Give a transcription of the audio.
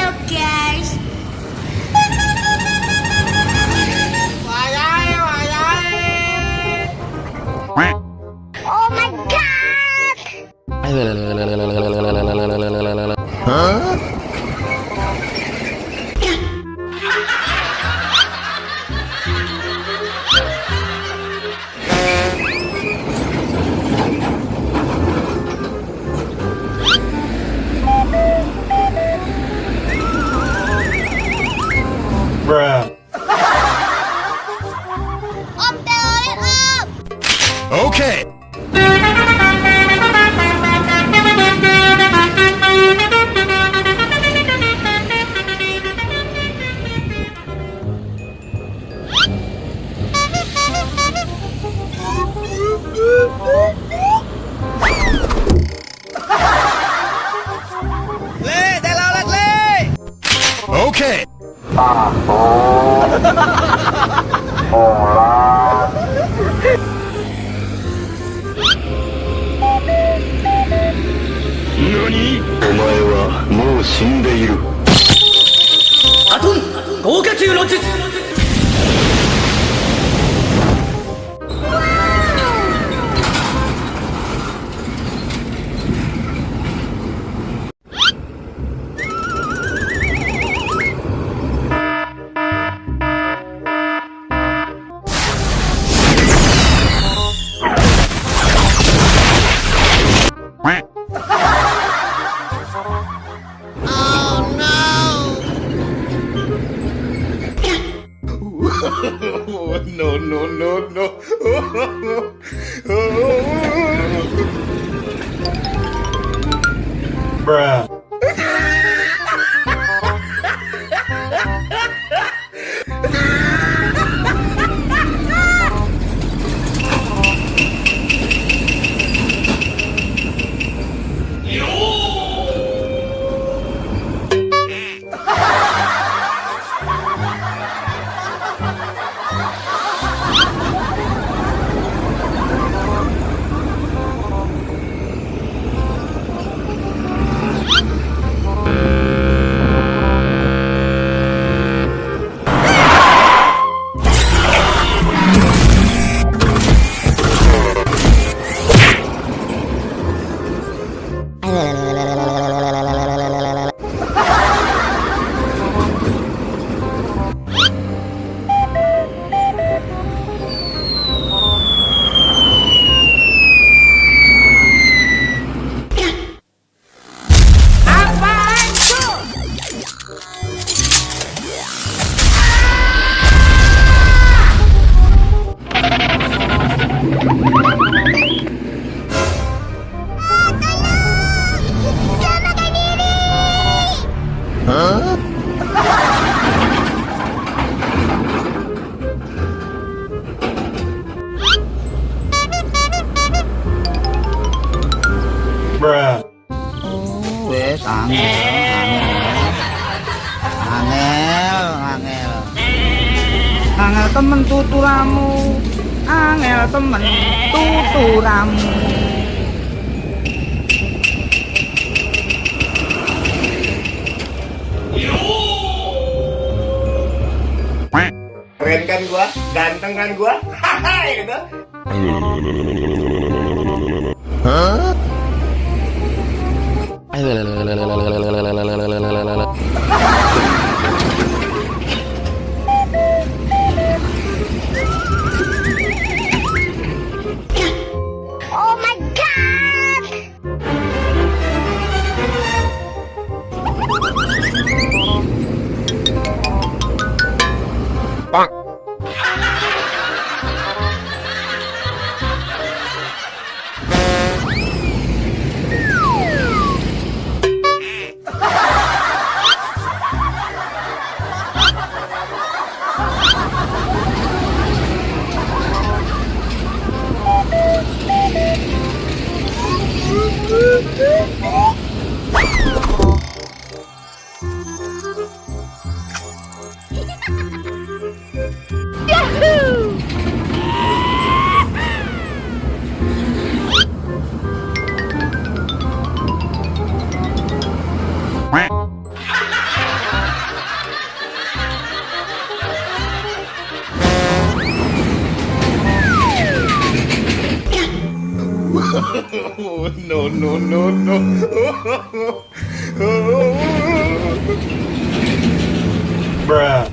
up, guys? Oh my god! Huh? Bruh. Up, Telolet, up! Okay. Le, Telolet, le! Okay. NANI?お前はもう死んでいる。アトン豪華球の術。No, no, no, no. Bruh. Huh? Bruh. Wes angel temen tuturamu, angel temen tuturamu. Keren kan gua? Ganteng kan gua? Hahaha gitu. Huh? Oh my god! Bonk. No, no, no, no. Bruh.